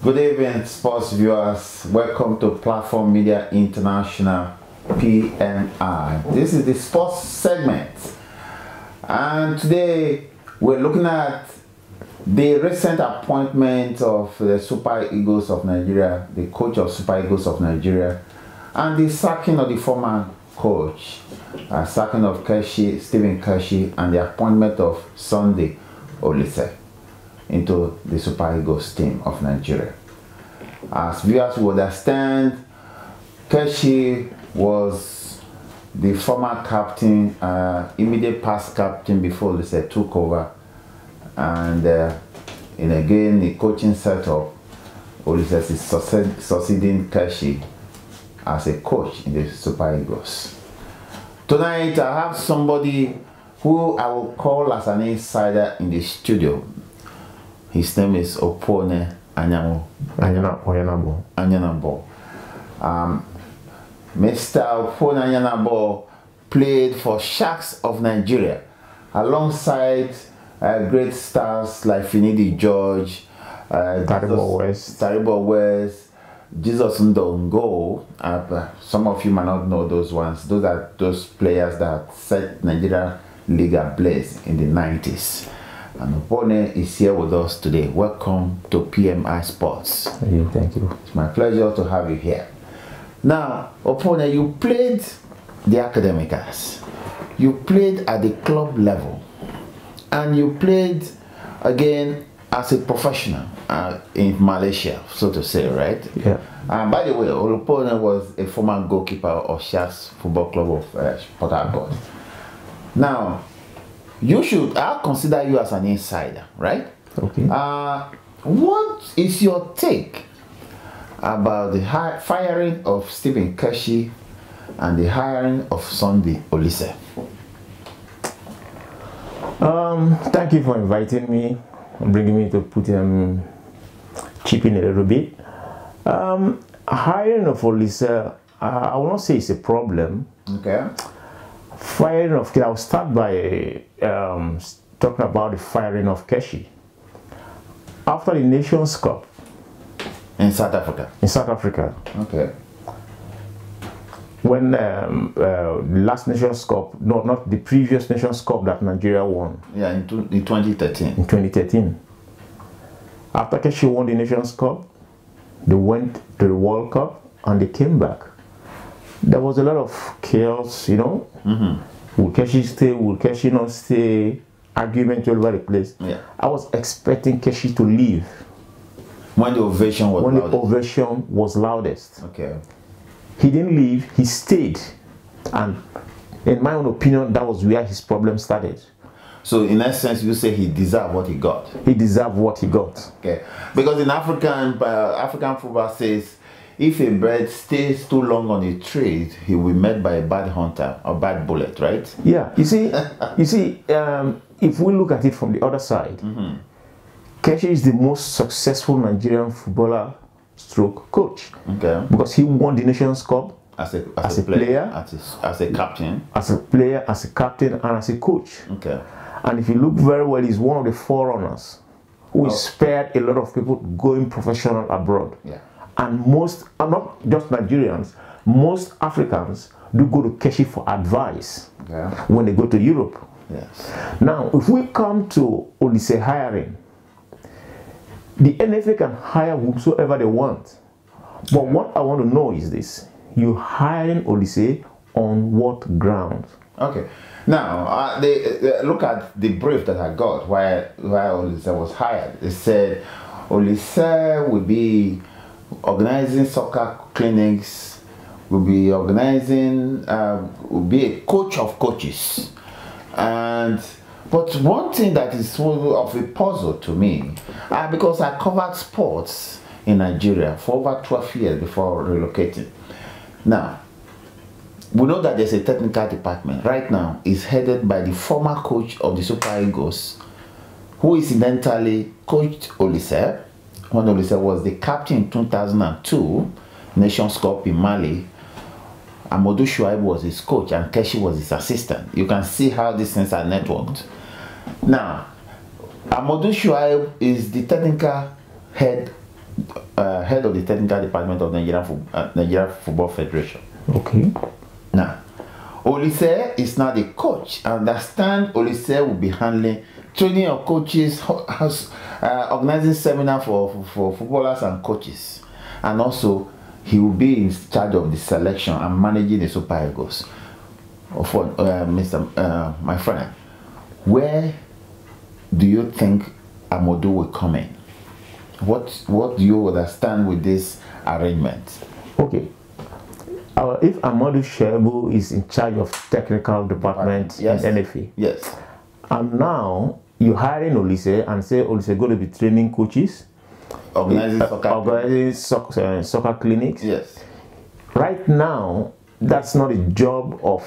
Good evening, sports viewers. Welcome to Platform Media International, PMI. This is the sports segment, and today we're looking at the recent appointment of the Super Eagles of Nigeria, the coach of Super Eagles of Nigeria, and the sacking of the former coach, sacking of Stephen Keshi, and the appointment of Sunday Oliseh into the Super Eagles team of Nigeria. As viewers will understand, Keshi was the former captain, immediate past captain before Oliseh took over, and again the coaching setup, Oliseh is succeeding Keshi as a coach in the Super Eagles. Tonight I have somebody who I will call as an insider in the studio. His name is Opone Anyanabo. Mr. Opone Anyanabo played for Sharks of Nigeria alongside great stars like Finidi George, Taribo West, Jesus Ndongo. Some of you might not know those ones. Those are those players that set Nigeria League ablaze in the 90s. And Opone is here with us today. Welcome to PMI Sports. Thank you. It's my pleasure to have you here. Now, Opone, you played the Academicals. You played at the club level. And you played again as a professional in Malaysia, so to say, right? Yeah. And by the way, Opone was a former goalkeeper of Sharks Football Club of Port Harcourt. Now, I'll consider you as an insider, right? Okay. What is your take about the firing of Stephen Keshi and the hiring of Sunday Oliseh? Thank you for inviting me and bringing me to put chip in a little bit. Hiring of Oliseh, I will not say it's a problem. Okay. Firing of Keshi, I'll start by talking about the firing of Keshi. After the Nations Cup in South Africa. In South Africa. Okay. When the last Nations Cup, no, not the previous Nations Cup that Nigeria won. Yeah, in 2013. In 2013. After Keshi won the Nations Cup, they went to the World Cup and they came back. There was a lot of chaos, you know. Will Keshi stay? Will Keshi not stay? Argument all over the place. Yeah. I was expecting Keshi to leave. When the ovation was loudest. The ovation was loudest. Okay. He didn't leave, he stayed. And in my own opinion, that was where his problem started. So in essence, you say he deserved what he got. He deserved what he got. Okay. Because in African football says, if a bird stays too long on a tree, he will be met by a bad hunter, a bad bullet, right? Yeah. You see, if we look at it from the other side, Keshi is the most successful Nigerian footballer stroke coach. Okay. Because he won the Nations Cup as a player, as a captain. As a player, as a captain, and as a coach. Okay. And if you look very well, he's one of the forerunners who spared a lot of people going professional abroad. Yeah. And most, not just Nigerians, most Africans do go to Keshi for advice when they go to Europe. Yes. Now, if we come to Oliseh hiring, the NFA can hire whomsoever they want. But what I want to know is this. You hiring Oliseh on what ground? Okay. Now, look at the brief that I got while Oliseh was hired. It said Oliseh will be organizing soccer clinics, will be organizing, will be a coach of coaches. But one thing that is sort of a puzzle to me, because I covered sports in Nigeria for over 12 years before relocating. Now, we know that there's a technical department. Right now, it's headed by the former coach of the Super Eagles, who incidentally coached Oliseh. When Oliseh was the captain in 2002, Nations Cup in Mali. Amadou Shuaib was his coach and Keshi was his assistant. You can see how these things are networked. Now, Amadou Shuaib is the technical head head of the technical department of Nigeria Football Federation. Okay. Now, Olise is now the coach. I understand Olise will be handling training of coaches, organizing seminar for footballers and coaches, and also he will be in charge of the selection and managing the Super Eagles. For my friend, where do you think Amodu will come in? What do you understand with this arrangement? Okay. If Amadou Shebu is in charge of technical department yes. in NFA, Yes. and now you hiring Olise and say Olise going to be training coaches, Organizing soccer clinics. Yes. Right now, that's not a job of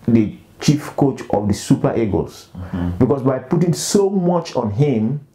the chief coach of the Super Eagles, because by putting so much on him,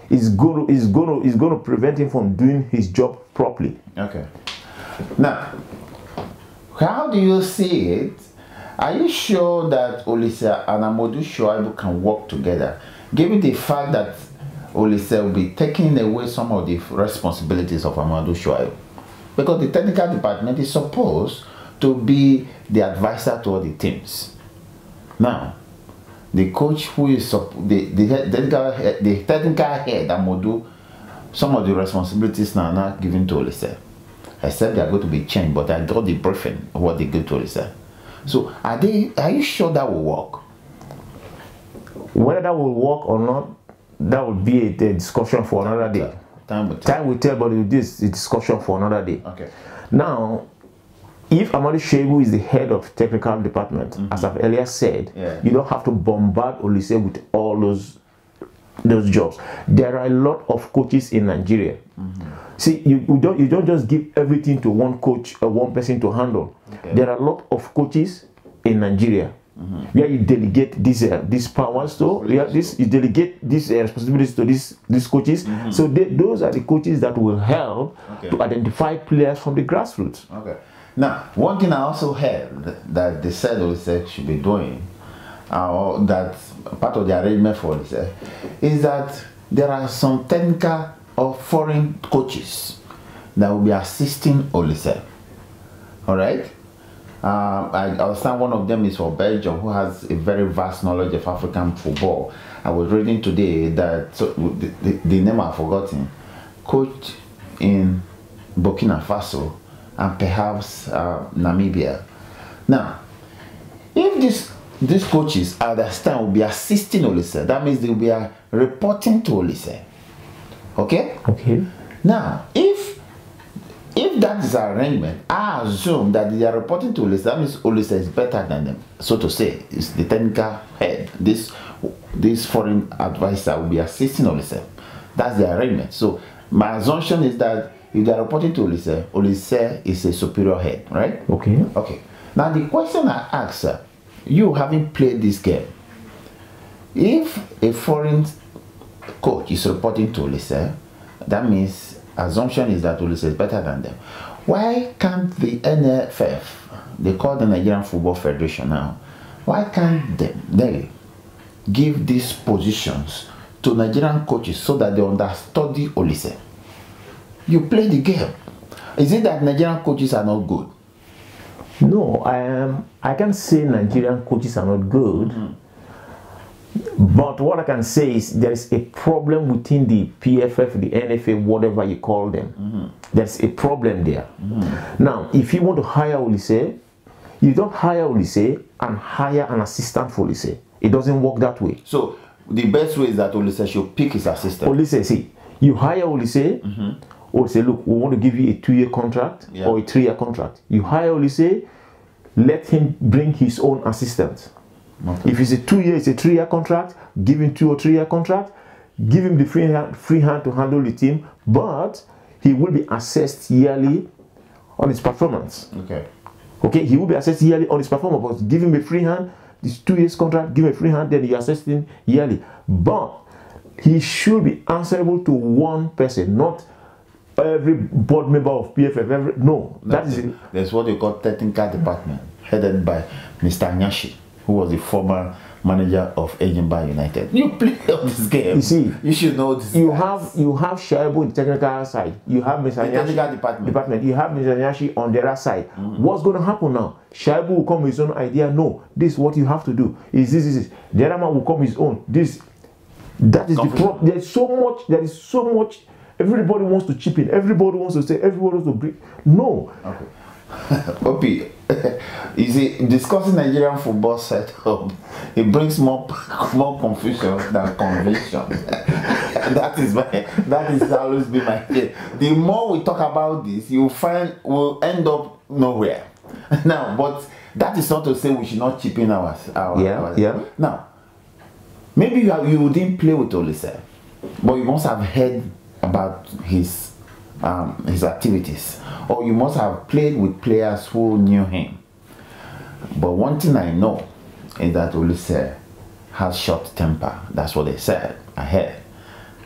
is going to prevent him from doing his job properly. Okay. Now, how do you see it? Are you sure that Olise and Amadou Shuaibu can work together, given the fact that Olise will be taking away some of the responsibilities of Amadou Shuaibu? Because the technical department is supposed to be the advisor to all the teams. Now, the coach who is the technical head, Amadou, some of the responsibilities now are not given to Olise. I said they are going to be changed, but I got the briefing of what they give to Olise. So are you sure that will work? Whether that will work or not, that will be a discussion for another day. Time will tell, but this is a discussion for another day. Okay. Now, if Amadou Shebu is the head of technical department, as I've earlier said, you don't have to bombard Olise with all those jobs. There are a lot of coaches in Nigeria. See, you don't just give everything to one coach or one person to handle. Okay. There are a lot of coaches in Nigeria where you delegate these powers to, you delegate these responsibilities to these coaches. So those are the coaches that will help to identify players from the grassroots. Okay. Now, one thing I also heard that they said Olise should be doing, or that part of the arrangement for Olise, is that there are some technical or foreign coaches that will be assisting Olise. All right. I understand one of them is for Belgium, who has a very vast knowledge of African football. I was reading today that the name I've forgotten, coach in Burkina Faso and perhaps Namibia. Now, if these coaches, I understand, will be assisting Olise, that means they will be reporting to Olise. Okay? Okay. Now, if that is an arrangement, I assume that they are reporting to Olise. That means Olise is better than them, so to say. It's the technical head. This foreign advisor will be assisting Olise. That's the arrangement. So my assumption is that if they are reporting to Olise, Olise is a superior head, right? Okay. Okay. Now the question I ask, you having played this game, if a foreign coach is reporting to Olise, that means assumption is that Olise is better than them. Why can't the NFF, they call the Nigerian Football Federation now, why can't they give these positions to Nigerian coaches so that they understudy Olise? You play the game. Is it that Nigerian coaches are not good? No, I can't say Nigerian coaches are not good. But what I can say is there is a problem within the PFF, the NFA, whatever you call them. There's a problem there. Now, if you want to hire Olise, you don't hire Olise and hire an assistant for Olise. It doesn't work that way. So the best way is that Olise should pick his assistant. Olise, see, you hire Olise, Olise, look, we want to give you a 2-year contract or a 3-year contract. You hire Olise, let him bring his own assistant. Okay. If it's a 2-year, it's a 3-year contract, give him 2 or 3-year contract, give him the free hand to handle the team, but he will be assessed yearly on his performance. Okay. Okay, he will be assessed yearly on his performance, but give him a free hand, this 2 years contract, give him a free hand, then you assess him yearly. But he should be answerable to one person, not every board member of PFF. No, that's what they call technical department, headed by Mr. Nyashi, who was the former manager of Enyimba United. You play on this game. You see, you should know this. You have Shaibu in the technical side. You have Mr. technical department. You have Mr. Nyashi on the other side. What's going to happen now? Shaibu will come with his own idea. No, this is what you have to do. Is this. The other man will come with his own. That is the problem. There is so much. Everybody wants to chip in. Everybody wants to say. Everybody wants to bring. No. Okay. Opi, you see, discussing Nigerian football setup, it brings more confusion than conviction. that is always been my thing. The more we talk about this, you find we'll end up nowhere. Now, but that is not to say we should not chip in our Now, maybe you didn't play with Olise, but you must have heard about his activities, or you must have played with players who knew him. But one thing I know is that Olise has short temper. That's what they said. I heard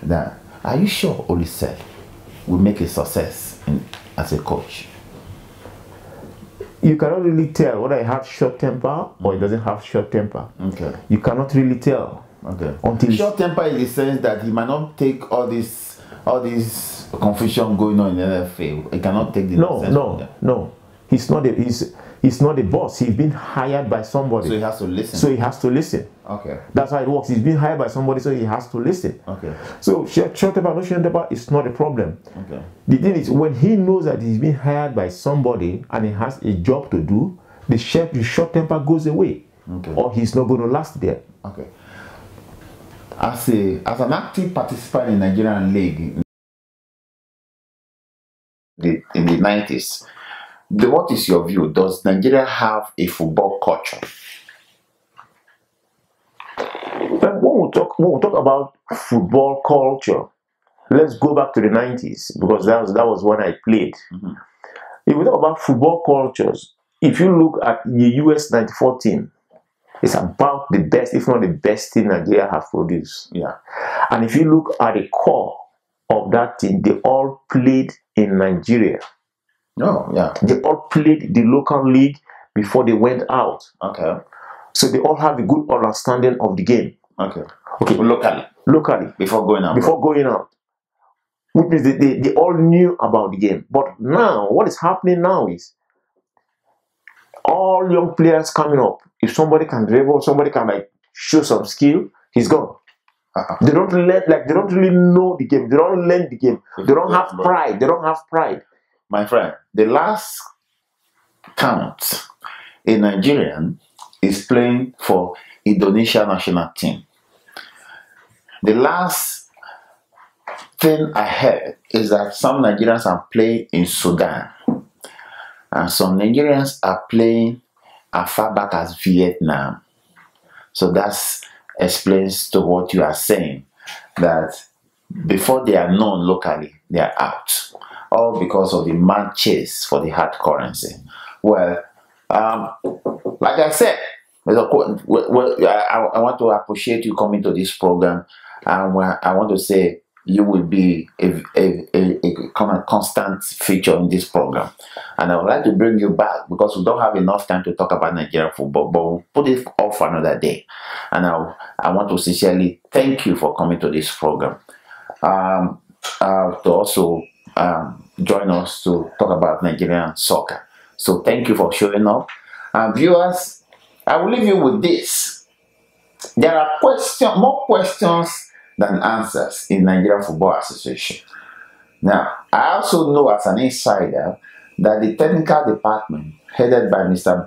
that. Are you sure Olise will make a success as a coach? You cannot really tell whether he has short temper or he doesn't have short temper. Okay. You cannot really tell. Okay. Until short temper in the sense that he might not take all this confusion going on in the NFL. He cannot take the No. He's not the boss. He's been hired by somebody. So he has to listen. Okay. That's how it works. He's been hired by somebody, so he has to listen. Okay. So short temper, no short temper is not a problem. Okay. The thing is, when he knows that he's been hired by somebody and he has a job to do, the short temper goes away. Okay. Or he's not going to last there. Okay. As an active participant in Nigerian League in the 90s, what is your view? Does Nigeria have a football culture? When we talk about football culture, let's go back to the 90s, because that was when I played. If we talk about football cultures, if you look at the US 94 team, it's about the best, if not the best team Nigeria have produced. Yeah. And if you look at the core of that team, they all played in Nigeria. Oh, yeah. They all played the local league before they went out. Okay. So they all have a good understanding of the game. Okay. Locally. Before going out. Which means they all knew about the game. But now, what is happening now is all young players coming up. If somebody can dribble, somebody can show some skill, he's gone. They don't really know the game. They don't learn the game. They don't have pride. My friend, the last count, a Nigerian is playing for Indonesia national team. The last thing I heard is that some Nigerians are playing in Sudan, and some Nigerians are playing as far back as Vietnam. So that explains to what you are saying, that before they are known locally, they are out. All because of the mad chase for the hard currency. Well, like I said, I want to appreciate you coming to this program, and I want to say you will be a constant feature in this program. And I would like to bring you back, because we don't have enough time to talk about Nigerian football, but we'll put it off for another day. And I want to sincerely thank you for coming to this program. To also join us to talk about Nigerian soccer. So thank you for showing up. Viewers, I will leave you with this. There are more questions than answers in Nigerian Football Association. Now, I also know as an insider that the technical department, headed by Mr.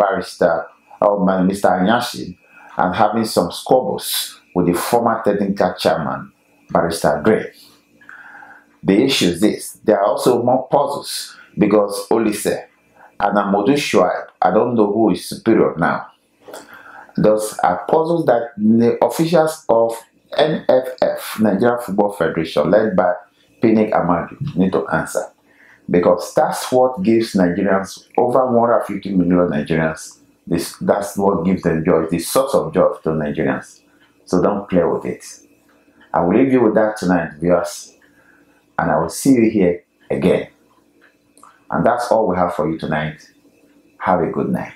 Nyashi, and having some squabbles with the former technical chairman, Barrister Gray. The issue is this: there are also more puzzles, because Olise and Amadou Shuaib, I don't know who is superior now. Those are puzzles that the officials of NFF, Nigeria Football Federation, led by Pinnick Amadu, need to answer. Because that's what gives Nigerians, over 150 million Nigerians, that's what gives them joy, the source of joy to Nigerians. So don't play with it. I will leave you with that tonight, viewers, and I will see you here again. And that's all we have for you tonight. Have a good night.